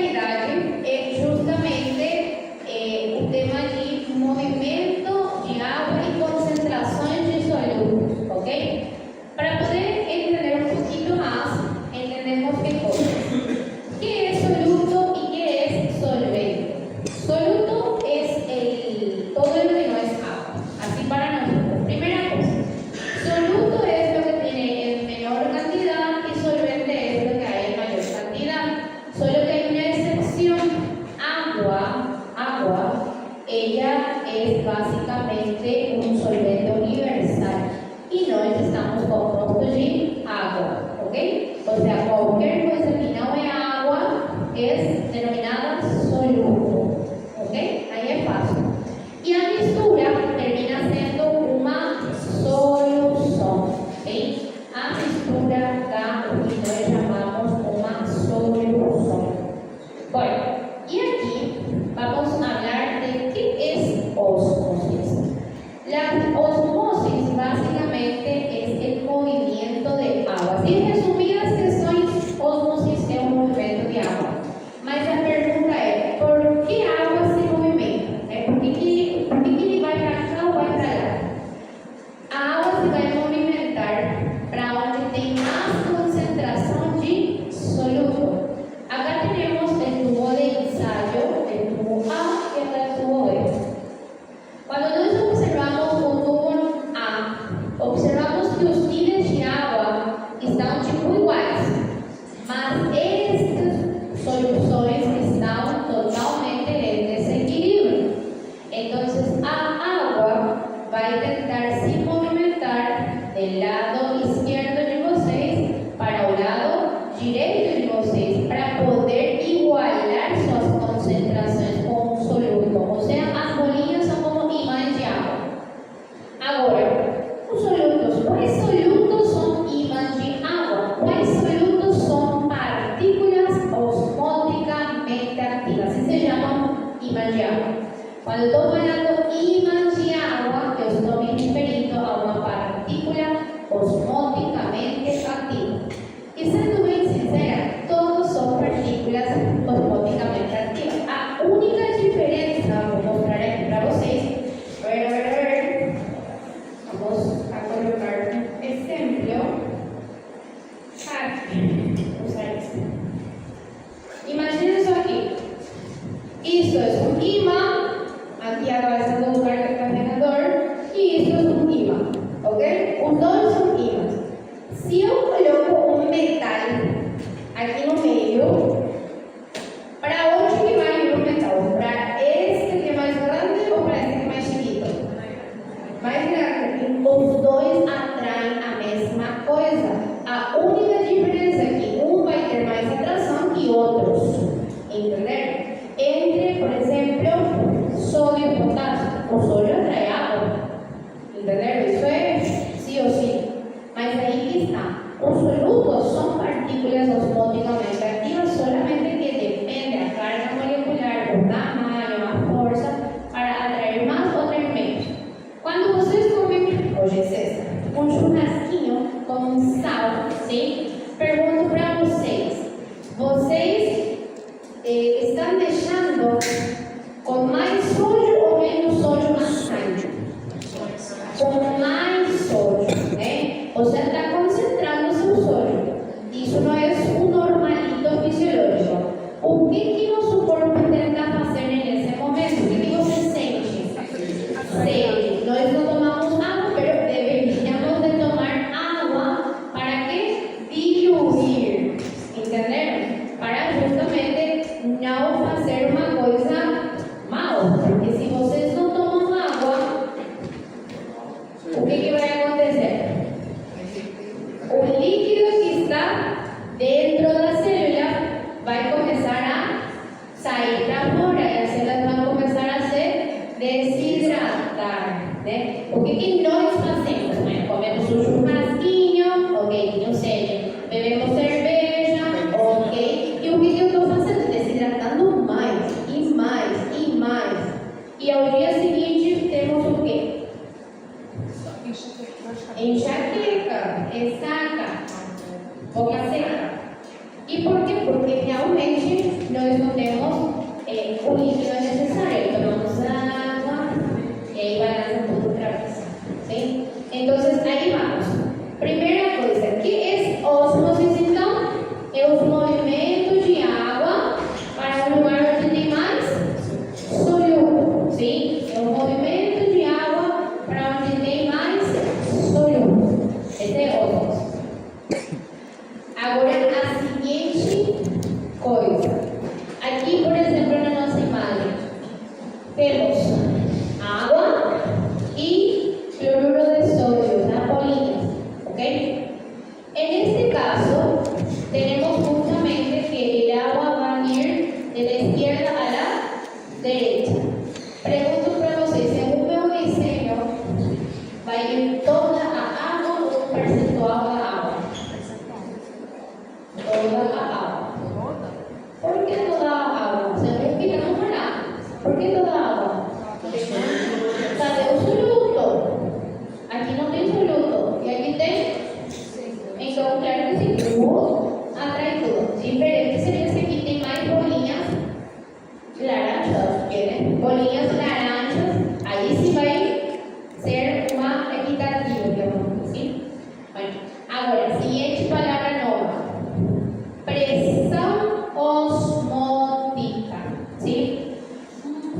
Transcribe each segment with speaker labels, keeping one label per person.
Speaker 1: realidade é justamente o tema de movimento de água e concentrações de solutos, ok? Para poder entender un poquito más, entendemos qué cosas. ¿Qué es soluto y qué es solvente? Soluto es todo lo que no es agua, así para nosotros. Primera cosa, soluto es lo que tiene en menor cantidad y solvente es lo que hay en mayor cantidad. Solo que hay una excepción, agua, ella es básicamente un solvente universal y no necesitamos compuestos de agua, ¿ok? O sea, cualquier cosa que no es agua es denominada soluto, ¿ok? Ahí es fácil. Y a mistura termina siendo una solución, ¿ok? A mistura da o que nós chamamos uma solução. Bueno, y aquí vamos a hablar de qué es ósmosis. La osmosis básicamente es el movimiento de agua. Si resumidas questões, osmosis é um movimento de água. Mas a pergunta é, por que a água se movimenta? Por que ele vai para cá ou vai para lá? A água se vai movimentar para onde tem mais concentração de soluto. Acá tenemos el tubo de ensayo, el tubo A y el tubo B. Cuando nosotros observamos un tubo A, observamos que los niveles de agua están tipo iguales, mas estas soluciones están totalmente en desequilibrio. Entonces, a agua va a intentar se movimentar del lado izquierdo de vocês para o lado direito de vocês, para poder igualar suas concentrações com o soluto. Ou seja, as bolinhas são como imãs de água. Agora, os solutos. Quais solutos são imãs de água? Quais solutos são partículas osmóticamente ativas? Assim se chamam imãs de água. Quando estou falando imãs de água, eu estou me referindo a uma partícula osmóticamente ativa. E sendo bem sincera, todos são partículas ¿Y por qué? Porque realmente nós não temos o líquido necessário. Tomamos agua y ahí balanza todo otra vez. ¿Sí? Entonces, ahí vamos. Primera cosa, ¿qué es osmosis entonces? Es un movimiento de agua para un lugar donde tem mais soluto. ¿Sí? Es un movimiento de agua para donde tem mais soluto. Esse é osmosis. Agora, a seguinte coisa. Aqui, por exemplo, na nossa imagem, temos água y cloruro de sodio, las bolitas, ¿ok? En este caso, tenemos justamente que el agua va a ir de la izquierda a la derecha. Pregunto para vocês, según meu diseño, va a ir toda a agua o un percentual da agua? Toda a agua. ¿Por qué toda a agua? Según que estamos hablando, ¿por qué toda a agua? Cadê o soluto? Aqui não tem soluto. E aqui tem? Então, claro que sim, tudo atrai tudo. Diferente seria se aqui tem mais bolinhas laranjas, ¿quieren? Bolinhas laranjas, aí sim vai ser uma equitativa, digamos assim. Bueno, agora, seguinte palavra nova. Pressão osmótica, ¿sí?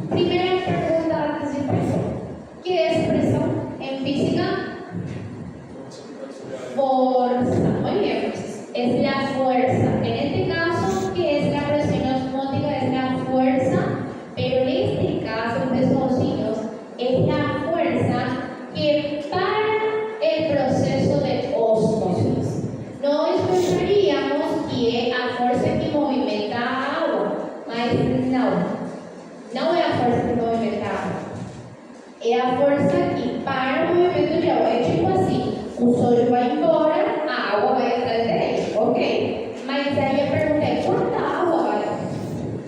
Speaker 1: Primera pregunta antes de presión. ¿Qué es presión en física? Fuerza. Muy bien, es la fuerza. En este caso, ¿qué es la presión osmótica? Es la fuerza, pero en este caso, pesos es la fuerza que para el proceso de osmosis. Nós pensaríamos que é a força que movimenta a água, mas não. Não é a força que movimenta a água. É a força que para o movimento de água. É tipo assim, o sódio vai embora, a água vai atrás dele, ok? Mas aí a pergunta é, quanta água vai?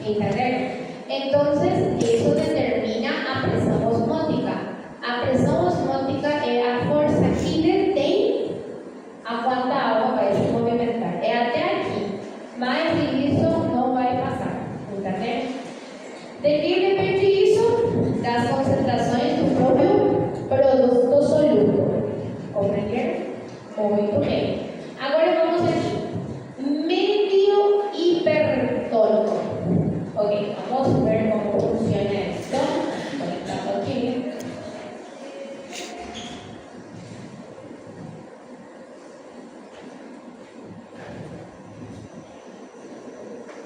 Speaker 1: Entendeu? Então, isso determina a pressão osmótica. A pressão osmótica é a força que detém a quanta água vai se movimentar. É até aqui, mas isso não vai passar, entendeu? De que depende isso? Das concentrações do próprio produto soluto. Compreenderam? Muito bem. Agora vamos aqui. Medio hipertónico. Ok, vamos ver como funciona esto. Conectado aquí.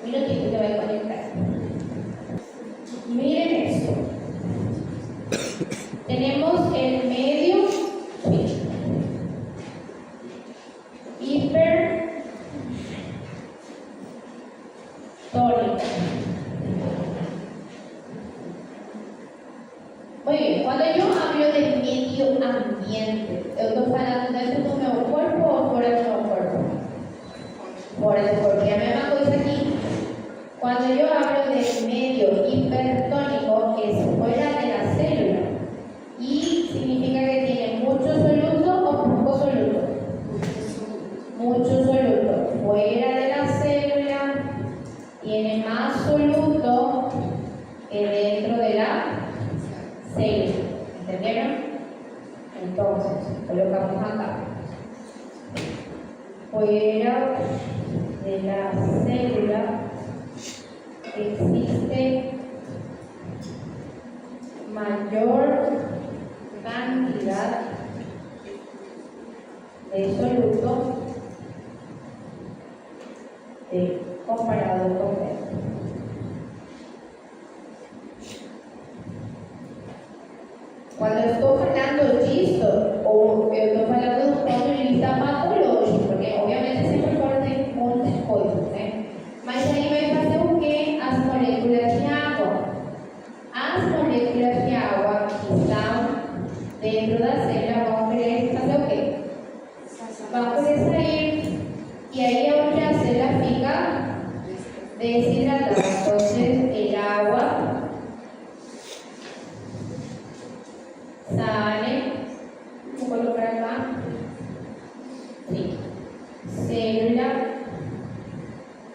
Speaker 1: Un minutito que voy a conectar. Miren esto. Tenemos el medio hipertónico. Muy bien, cuando yo hablo del medio ambiente, eu estou falando dentro do meu corpo ou fora do meu corpo? Fora do corpo. É a mesma coisa aqui. Cuando yo hablo del medio hipertónico, es fuera de la célula y significa que tiene mucho soluto o poco soluto. Mucho soluto. Fuera de la célula tiene más soluto que dentro de la célula. ¿Entendieron? Entonces, colocamos acá. Fuera de la célula existe mayor cantidad de soluto comparado con esto. Cuando estoy hablando disso, ou eu estou falando do ponto de vista patológico, porque obviamente sempre tem muitas coisas, né? Mas aí vai fazer o que? As moléculas de água. As moléculas de água que estão dentro da célula vão querer fazer o quê? Vão querer sair. E aí é onde a célula fica deshidratada. Então, el agua sale. Vou colocar acá. Sí. Célula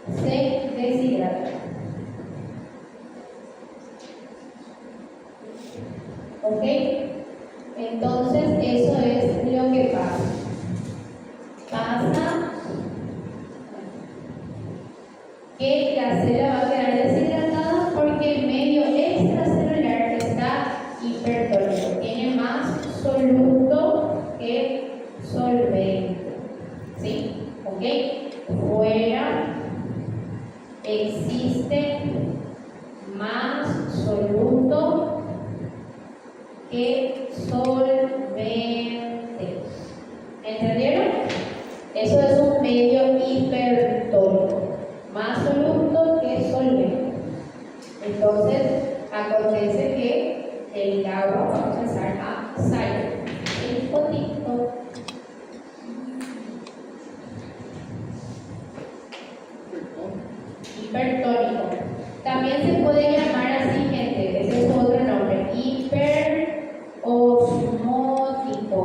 Speaker 1: se deshidrata. ¿Ok? Entonces, eso es lo que pasa. Pasa que la célula va a quedar deshidratada porque el medio extracelular está hipertónico. Tiene más soluto que solvente. ¿Sí? ¿Ok? Fuera existe más soluto que solvente. ¿Entendieron? Eso es un medio hipertónico. Más soluto que solvente. Entonces, acontece que el agua va a empezar a salir. El potito. Hipertónico. También se puede llamar así, gente, ese es otro nombre, hiperosmótico.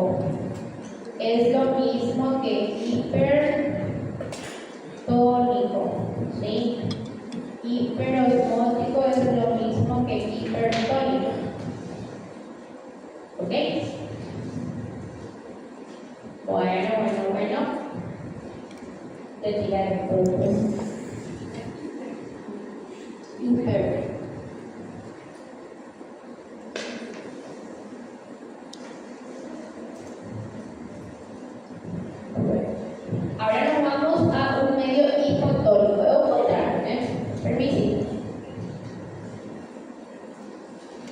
Speaker 1: Es lo mismo que hipertónico, ¿sí? Hiperosmótico es lo mismo que hipertónico. ¿Ok? Bueno. Retirar todo. Hiper. Ahora nos vamos a un medio hipotónico. Permiso.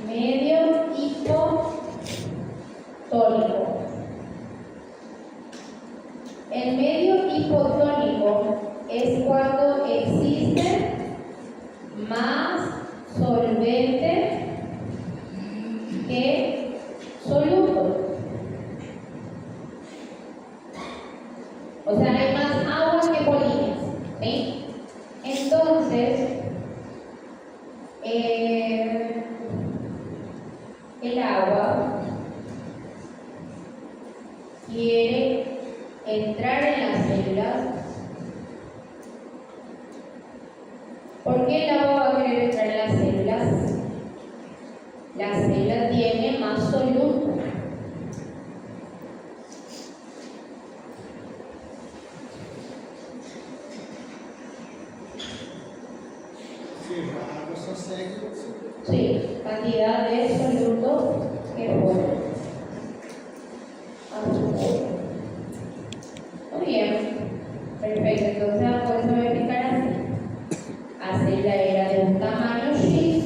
Speaker 1: Medio hipotónico. El medio hipotónico es cuando existe más solvente que soluto. O sea, hay más agua que polines, ¿sí? Entonces, el agua quiere entrar en las células. ¿Por qué el agua va a querer entrar en las células? La célula tiene más soluto. Sí, cantidad de soluto que pone. Muy bien, perfecto. Entonces, por eso voy a explicar así. La célula era de un tamaño X.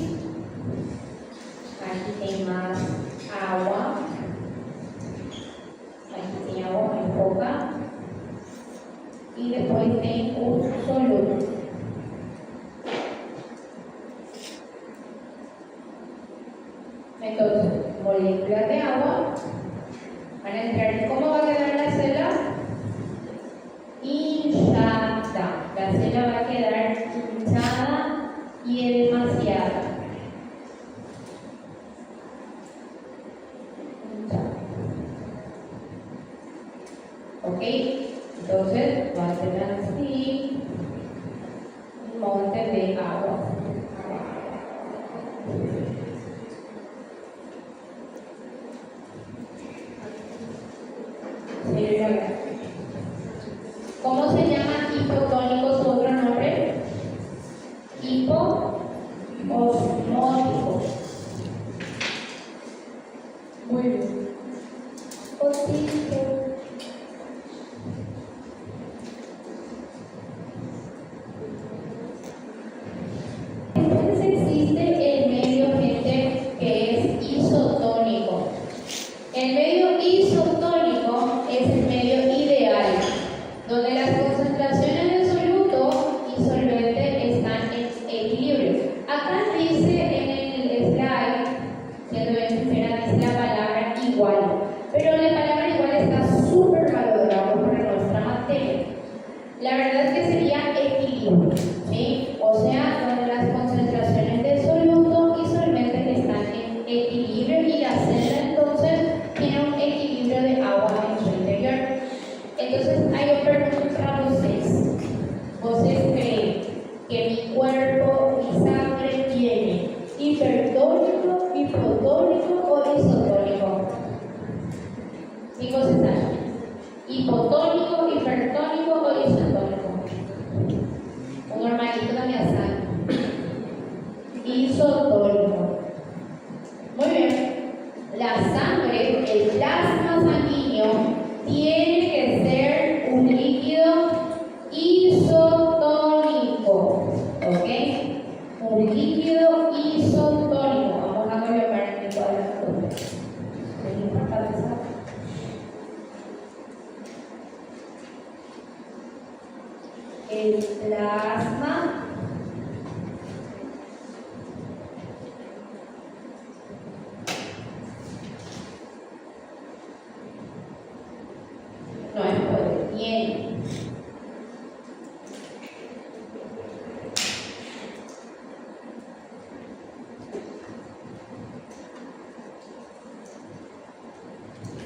Speaker 1: Aquí tem más agua. Aquí tem agua muy poca. Y después tem un soluto. Entonces, moléculas de agua van a entrar. ¿Cómo va a quedar la célula? Hinchada. La célula va a quedar hinchada y demasiada. ¿Ok? Entonces va a ser así un monte de agua. ¿Cómo se llama hipotónico su otro nombre? Hipoosmótico. Muy bien. Potito. Entonces existe el medio, gente, que es isotónico. El medio isotónico es el medio ideal, donde las concentraciones de soluto y solvente están en equilibrio. Acá dice en el slide, siendo bien sincera, dice la palabra igual, pero la palabra igual está súper valorada para nuestra materia. La verdad es que sería equilibrio, ¿sí? O sea, donde las concentraciones de soluto y solvente están en equilibrio y la célula entonces tiene un equilibrio de agua en su interior. Entonces, ahí yo pregunto a vocês creen mi cuerpo, mi sangre tiene hipertónico, hipotónico o isotónico. Digo César. Hipotónico, hipertónico o isotónico. Un normalito de mi sangre. Isotónico. Muy bien. La sangre, el plasma sanguíneo, tiene que ser un líquido isotónico. ¿Ok? Un líquido isotónico. Vamos a colocar en todas las cosas. Es importante saber. El plasma no es poder, tiene.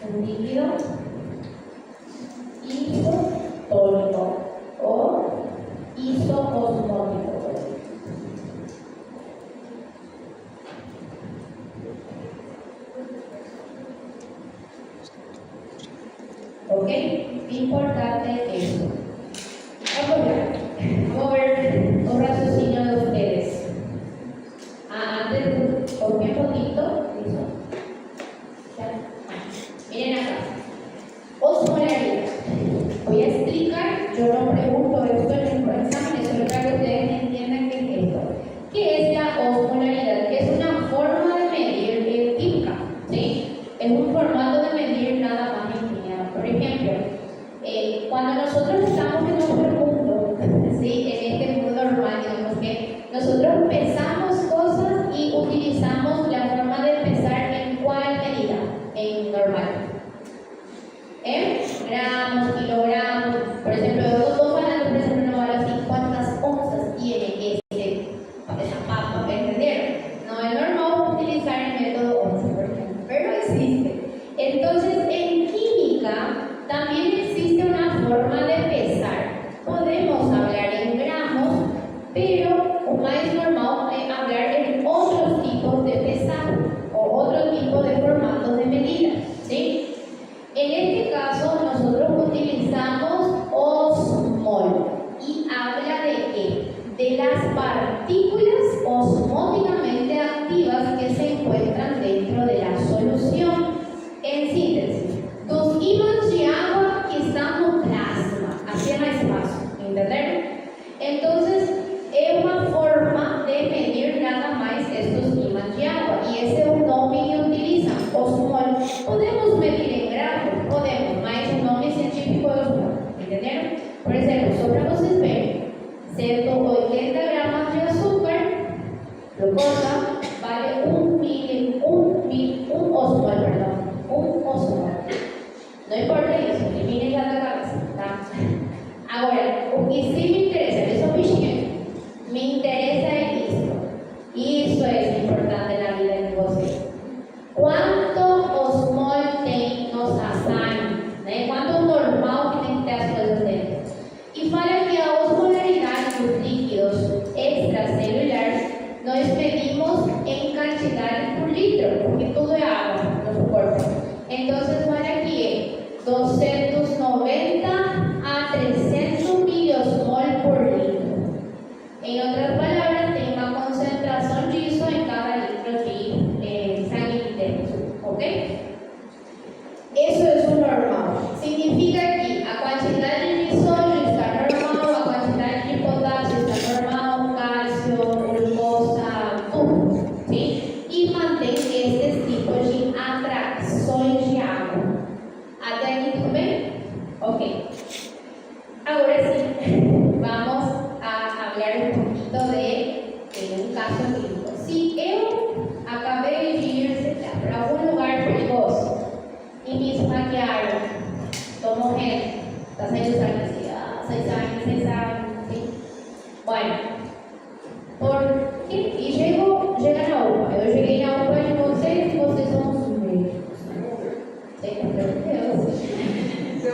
Speaker 1: Un líquido isotónico o isoosmótico. ¿Ok? Importante eso. Vamos a ver un raciocinio de ustedes. Antes, ¿por qué poquito? Miren acá. Osmolaridad. Voy a explicar, yo no pregunto esto en el examen, solo para que ustedes entiendan qué es esto. ¿Qué es la osmolaridad? Que es una forma de medir química, ¿sí? Es un formato de medir nada más en química. Por ejemplo, cuando nosotros estamos en nuestro mundo, ¿sí? En este mundo normal, digamos que nosotros pesamos cosas y utilizamos la forma de pesar en cuál medida, en normal. Gramos, kilogramos, por ejemplo, dos bananos, por ejemplo, no vale así, ¿cuántas onzas tiene esa papa? ¿Entendieron? No es normal utilizar el método onza, por ejemplo, pero existe. Entonces, en química también existe una forma de pesar. Podemos hablar en gramos, pero más es normal hablar en otros tipos de pesar o otro tipo de formatos de medida, ¿sí? En este caso, nosotros utilizamos osmol y habla de qué? De las partículas osmóticamente activas que se encuentran dentro de la solución. En síntesis, 2 ímans de agua que están en plasma, así en el espacio, ¿entendieron? Entonces, es una forma de medir nada más estos ímans de agua y ese es un nombre que utilizan, osmol. Podemos medir en gramos, podemos, mas el nombre científico es osmol, ¿entendieron? Por ejemplo, sobre vocês verem, 180 gramos de azúcar, glucosa, vale un osmol, perdón, un osmol. No importa eso, eliminen la cabeza, ¿tá? Ahora, o que sí me interesa, eso me interesa es esto. Y esto es importante en la vida de vocês. ¿Cuánto osmol tem nossa sangue? Né? Quanto normal que tem que ter as coisas dentro? E fala que a osmolaridade dos líquidos extracelulares nós medimos em quantidade por litro, porque tudo é água no nosso corpo. Então, fala que é 290 a 300 miliosmol por litro. En otras palabras, tem uma concentração disso em cada litro de sangue que temos, ¿ok? Eso es un normal. Significa que a quantidade de sódio está normal, a quantidade de potássio está normal, cálcio, glucosa, tudo, ¿sí? E mantém esses tipos de atrações de água. Até aqui tudo bem? Ok. Agora sim, vamos a hablar un poquito de un caso clínico. Si yo acabé de ir para algún lugar peligroso y me esmaquearon, tomo gel, está saliendo sangre, 6 años, ¿sí? Bueno, ¿por qué? Y llegan a UPA. Yo llegué a UPA y vocês son sus médicos. ¿Sí?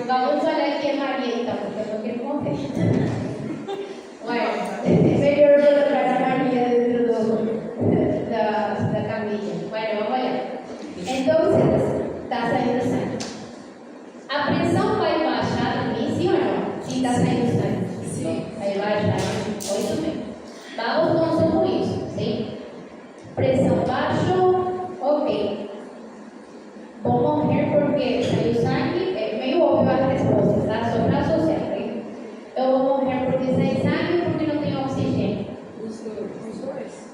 Speaker 1: Vamos a hablar aquí en Marieta, porque no quiero comer. Bueno, melhorou isso mesmo. Vamos com isso, sim? Pressão baixo, ok. Vou morrer porque saiu sangue, é meio óbvio a resposta, tá? Só para associar, ok? Eu vou morrer porque sai sangue ou porque não tem oxigênio?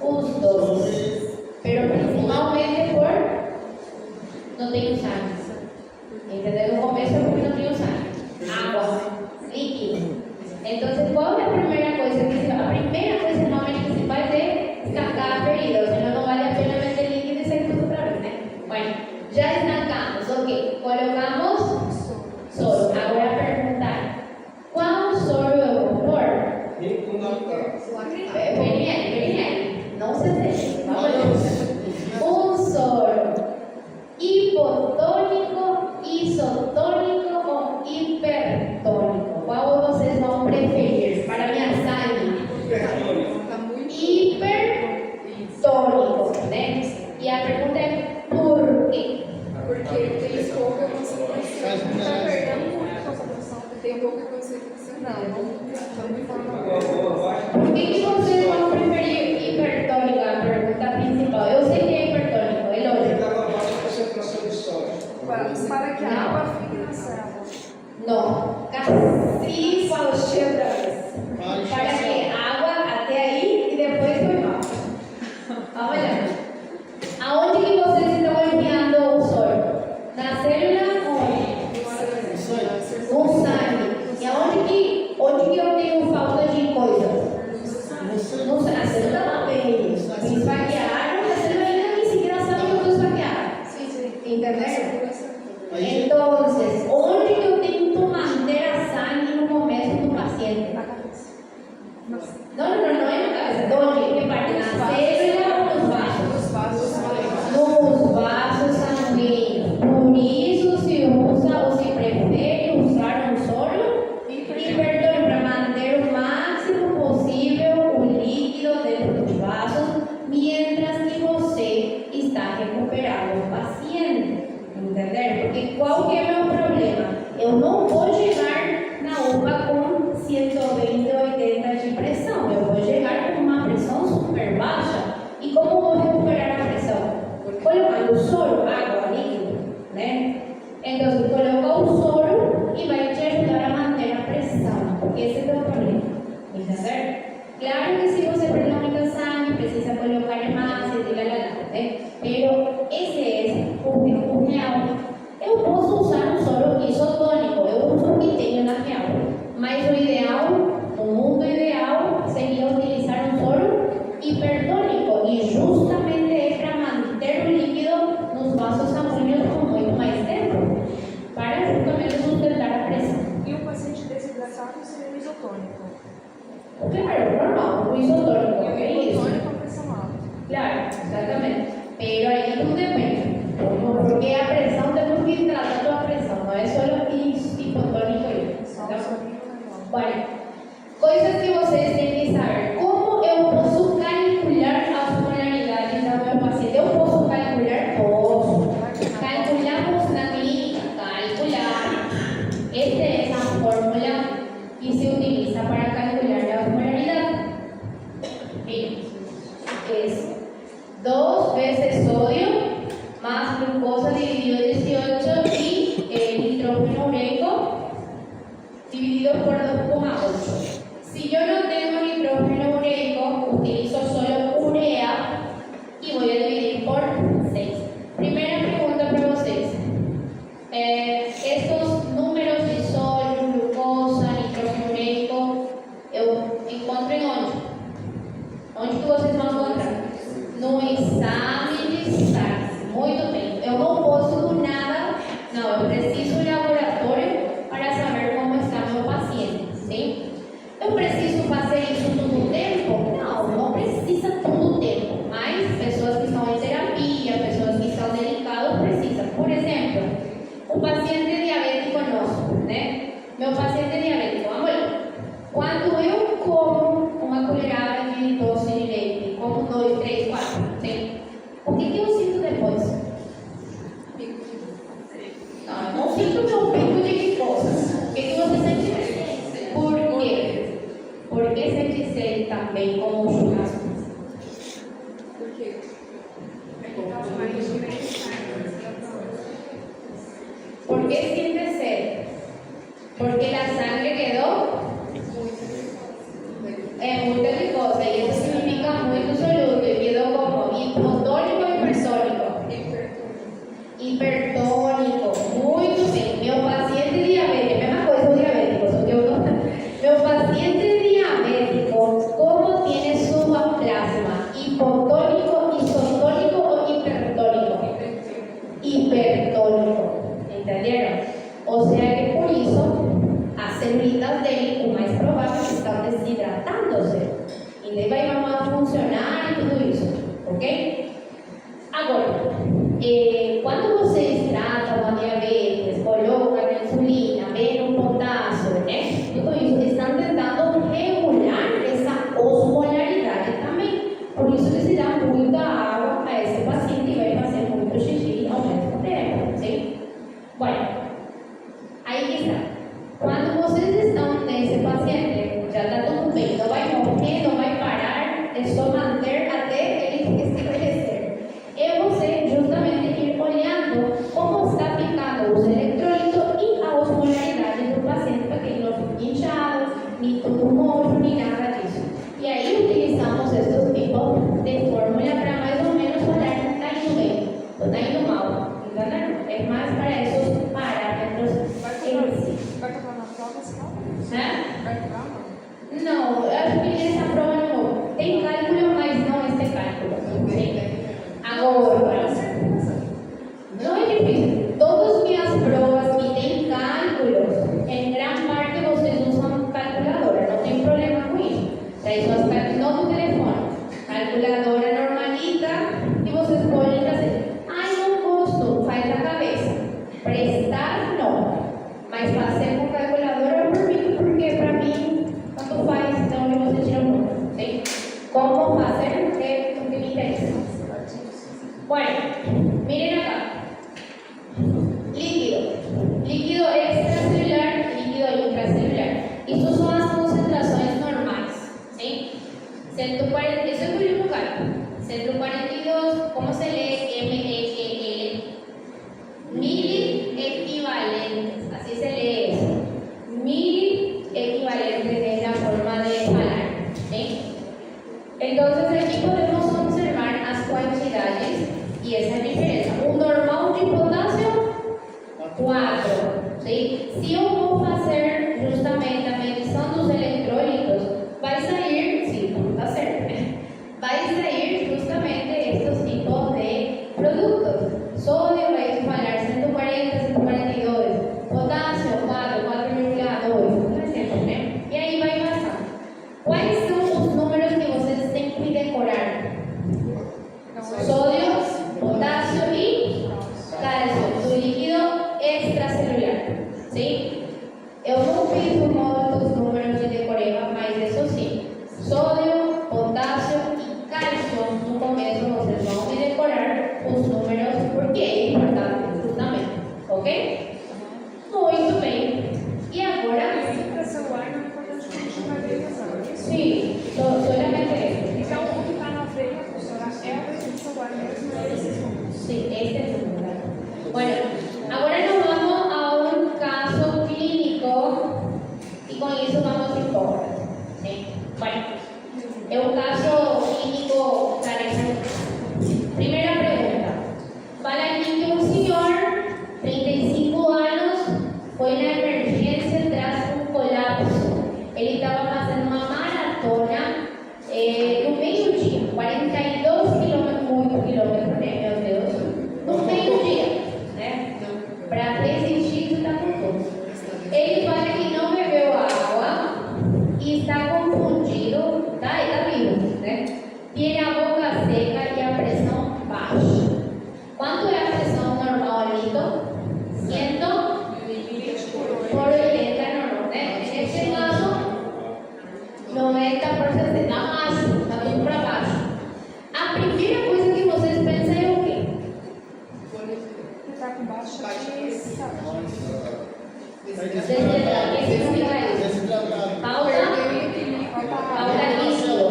Speaker 1: Os dois. Pero principalmente por não tenho sangue. Entendeu? No começo é porque não tenho sangue. Água, líquido. Então, qual é a primeira coisa que se A primeira coisa normalmente que se faz é estancar a ferida, senão não vale a pena meter líquido e sair tudo outra vez, né? Bueno, já estancamos, ok. Colocamos soro. Agora a pergunta é: qual soro eu vou pôr? Vem, não se acerte. Um soro hipotônico, isotônico ou hipertônico? Qual vocês vão preferir para minha sangue? Hipertônico, né? E a pergunta é por quê?
Speaker 2: Porque tem pouca concentração. Tem pouca concentração.
Speaker 1: Por que vocês vão preferir hipertônico? A pergunta principal. Eu sei que é hipertônico, é lógico.
Speaker 2: Para que a água fique na célula.
Speaker 1: Não. Casi falsei outra vez. Para que água até aí e depois foi mal. Vamos lá. Aonde que vocês estão enviando o soro? Na célula ou no sangue? E onde que eu tenho falta de coisas? No sangue. A célula também. Me esfaquearam, a célula ainda nem sequer sabe que eu estou esfaqueada. Entendeu? Então, onde que eu tenho que manter a sangue no começo do paciente?
Speaker 2: Na cabeça.
Speaker 1: Não é na cabeça. Onde? Que parte? Na célula ou nos vasos? Nos vasos sanguíneos. Por isso se usa ou se prefere usar um soro hipertônico para manter o máximo possível o líquido dentro dos vasos, mientras que você está recuperando o paciente. Entender? Porque qual que é o meu problema? Eu não vou chegar na UPA com 120, 80 de pressão. Eu vou chegar com uma pressão super baixa. E como vou recuperar a pressão? Colocando soro, água, líquido, né? Então, coloca o soro e vai te ajudar a manter a pressão. Porque esse é o problema. Entender? Claro que se você perdeu muita sangue, precisa colocar mais e né? Pero esse é o real. Eu posso usar um soro isotônico, eu uso o que tenho na real. Mas o ideal, o mundo ideal, seria utilizar um soro hipertônico. E justamente é para manter o líquido nos vasos sanguíneos por muito mais tempo. Para justamente sustentar a pressão.
Speaker 2: E o paciente desidratado seria o isotônico.
Speaker 1: Claro, normal, o isotônico.
Speaker 2: E o
Speaker 1: É isso.
Speaker 2: hipotônico a pressão alta.
Speaker 1: Claro, exatamente. Pero aí tudo depende. Porque a pressão temos que tratar toda a pressão, não é só hipotônico aí. Bueno, coisas que vocês têm que saber. Como eu posso calcular as polaridades do meu paciente? Eu posso calcular? Posso. Calculamos na clínica, calcular. Esta é a fórmula que se utiliza para calcular a polaridade. Es 2 veces sodio más glucosa dividido 18 y el nitrógeno ureico dividido por 2,8. Si yo no tengo nitrógeno ureico, utilizo solo urea y voy a dividir por 6. Primera pregunta para ustedes. Estos números de sodio, glucosa, nitrógeno ureico, eu encontro em onde? Onde que vocês vão encontrar? No exame de sangue. Muito bem. Eu não posso do nada. Não, eu preciso de laboratório para saber como está meu paciente. Sim? Eu preciso fazer isso todo o tempo? Não precisa todo o tempo. Mas pessoas que estão em terapia, pessoas que estão delicadas, precisam. Por exemplo, um paciente diabético nosso, né? Meu paciente diabético, vamos lá. Quando eu como uma colherada de doce de leite, como 2, 3, 4, sim? O que eu sinto depois? Não, eu não sinto meu pico de glicose. O que você sente? Por quê? Por que sente também com o churrasco.
Speaker 2: Por quê? É que tá mais diferente,
Speaker 1: ¿Por qué siente sed? Porque la sangre quedó muy peligrosa y eso significa muy disoluto y quedó como hipotónico e hipersónico. Hipertónico, muito bem. Meu paciente diabético, mesma coisa o diabético, só que eu não. Meu paciente diabético, como tiene su plasma? Hipotónico, isotónico o hipertónico? Hipertónico. ¿Entendieron? O sea que por eso as celulitas dele, o mais provável, estão desidratándose. E daí vamos a funcionar e tudo isso, ok? Agora, quando vocês tratam a diabetes, colocam insulina, vêem o potássio, né? Tudo isso, estão tentando regular essa osmolaridade também. Por isso que se dá muita água a esse paciente e vai fazer muito xixi ao mesmo tempo, sim? Bueno, aí que está. Quando vocês estão nesse paciente, já está tudo bem, não vai morrer, não vai parar, é só manter até ele estabelecer. É você justamente ir olhando como está ficando os eletrólitos e a osmolaridade do paciente para que ele não fique inchado, nem com tumor, nem nada disso. E aí utilizamos estes tipos de fórmula para mais ou menos olhar se está indo bem ou está indo mal. Entenderam? É mais para esses parâmetros em si.
Speaker 2: Vai tocar na prova, senão?
Speaker 1: Né?
Speaker 2: Vai tocar, não?
Speaker 1: Não, eu acho que essa prova não. Tem cálculo, mas não este cálculo. Sim. Agora, não é difícil. Todas as minhas provas que têm cálculos, em grande parte vocês usam calculadora, não tem problema com isso. Daí suas cálculos no do telefone, calculadora normalita, e vocês podem fazer. Ai, não gosto, faz na cabeça. Prestar, não. Mas fazer com calculadora por mim, porque para mim, tanto faz, então onde você tira um número. Sim? Como fazer é o que me interessa. Bueno, miren acá. Líquido. Líquido extracelular, líquido intracelular. Estas son las concentraciones normales. ¿Sí? 140, eso es el último cálculo. 142, ¿cómo se lee? MEL. Mili equivalentes. Así se lee eso. Mili equivalentes de la forma de hablar. ¿Sí? Entonces aquí podemos observar las cantidades y esa diferencia. Un normal de potasio, 4. ¿Sí? Si eu vou fazer justamente a medição dos eletrólitos, vai sair, sim, está certo, vai sair justamente estes tipos de produtos. Sódio vai falar 140, 142, potássio 4, 4,2, por exemplo, né? E aí vai passando. Quais são os números que vocês têm que decorar? Sódio, potássio e cálcio, do líquido extracelular. Sim? Eu não fiz o modo dos números de decoreba, mas isso sim. Sódio, potássio e cálcio, no começo vocês vão decorar os números, porque é importante, justamente. Ok? Muito bem. E agora?
Speaker 2: Para celular não é importante que a gente vai ver a isso?
Speaker 1: Sim, solamente isso.
Speaker 2: Então, o que está na veia, professora, é a veia do celular mesmo, é esses números.
Speaker 1: Sí, este es el número. Bueno, ahora nos vamos a un caso clínico y con eso vamos a informar. ¿Sí? Bueno, es un caso clínico clarísimo. Primera pregunta. Para aquí que un señor, 35 años, fue en la emergencia tras un colapso. Él estaba pasando una maratona no meio-dia, 42 quilômetros, muito quilômetros, né, meu Deus, no meio-dia, né, para resistir do tamanho. Ele fala que não bebeu água e está confundido, tá? Ele está vivo, né? Tem a boca seca e a pressão baixa. Quanto é a pressão normal, Lito? 100 por 80 normal, né? Nesse caso, 90 por 60, está máximo, está tudo para baixo. A primeira coisa que vocês pensam é o quê?
Speaker 2: Está com baixa pressão.
Speaker 1: Desde o que significa isso? Falta líquido.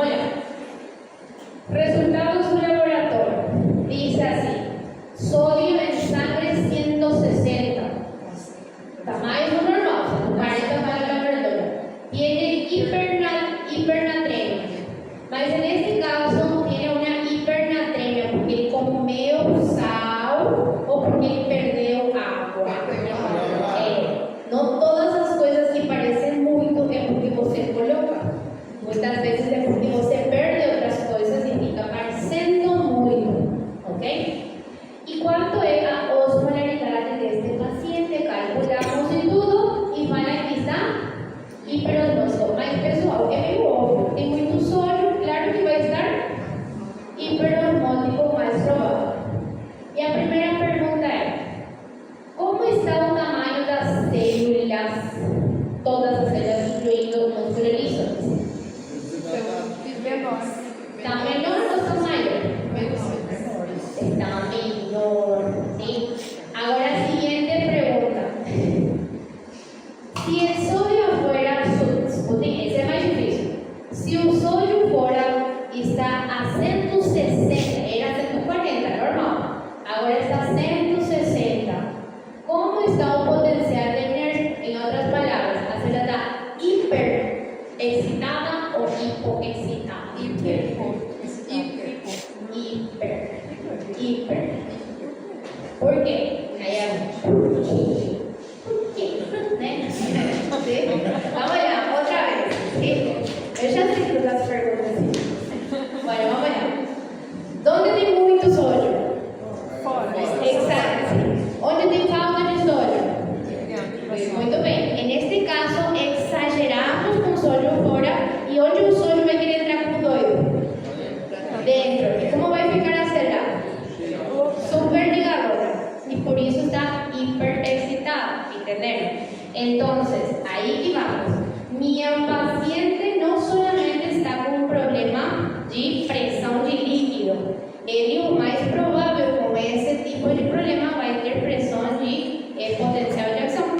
Speaker 1: lá. Resultados do laboratório. Diz assim: sódio em sangue 160. Está mais do normal, 40 para la verdura. Tiene hipernatremia. Mas nesse caso, tiene uma hipernatremia porque ele comeu sal ou porque ele perdeu água. Não todas as coisas que parecem muito é porque você coloca. Muitas vezes é porque você perde outras coisas e fica parecendo muito. Ok? E quanto é a osmolaridade deste paciente? Calculamos e tudo e fala que está hiperosmótico. Mas pessoal, é meio óbvio. Tem muito sódio, claro que vai estar hiperosmótico mais provável. E a primeira pergunta é: como está o tamanho das células? Todas as células, incluindo músculo e liso.
Speaker 2: Menor.
Speaker 1: Está menor ou está maior? Está menor, ¿sí? Ahora, siguiente pregunta. Si el sodio fuera, ese es más difícil. Si un sodio fuera está a 160, era 140, normal. Ahora está a 160. ¿Cómo está o potencial de Nernst? En otras palabras, a célula está hiperexcitada o hipoexcitada. Hiper. ¿Por qué? ¿Por qué? ¿Né? ¿Sí? Vamos allá, otra vez. ¿Sí? Eu já sei todas as perguntas. Bueno, vamos allá. ¿Dónde tem muito sódio?
Speaker 2: Fora.
Speaker 1: Exato. ¿Onde tem falta de sódio? Muito bem. En este caso, exageramos com sódio fora. E onde o sódio vai querer entrar como doido? Dentro. E como vai ficar a célula? Super ligadora. Y por eso está hiperexcitada. ¿Entendieron? Entonces, ahí que vamos. Mi paciente no solamente está con un problema de presión de líquido. Ele, o mais provável com esse tipo de problema, vai ter pressão de potencial de ação.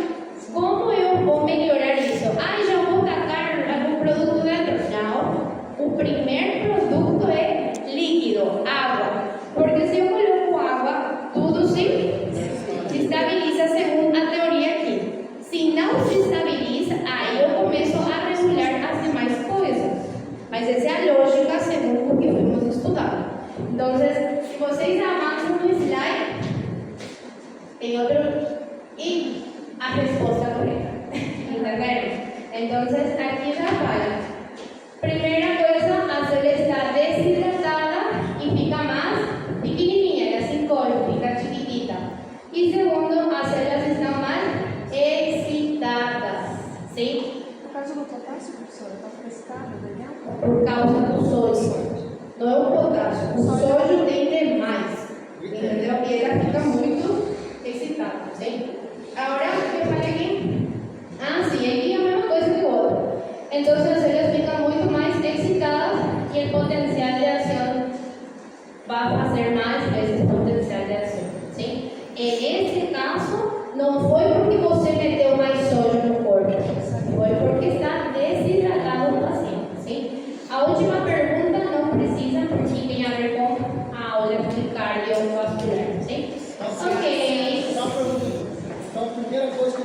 Speaker 1: Como eu vou melhorar isso? Já vou tacar algum produto dentro? Não. O primeiro produto é líquido, água. Porque se eu coloco água, tudo se estabiliza segundo a teoria aqui. Se não se estabiliza, aí eu começo a regular as demais coisas. Mas essa é a lógica segundo o que fomos estudando. Então, se vocês avançam no slide, tem outro e a resposta correta. Entenderam? Então, aqui já fala. Primeira coisa, a célula está deshidratada e fica mais pequenininha, ela se encolhe, fica chiquitita. E segundo, as células estão mais excitadas. Sim?
Speaker 2: Por causa do potássio, professora, está frescada, legal?
Speaker 1: Por causa do sódio. Não é o potássio. O sódio tem demais. Entendeu? E ela fica muito excitada. Sim? Agora, o que eu falei aqui? Sim, aqui é a mesma coisa que o outro. Então, as células ficam muito mais excitadas e o potencial de ação vai fazer mais vezes o potencial de ação. Sim? Nesse caso, não foi porque você meteu mais sódio no corpo, foi porque está desidratado o paciente. Sim? A última pergunta não precisa, porque tem a ver com a aula de cardiovascular.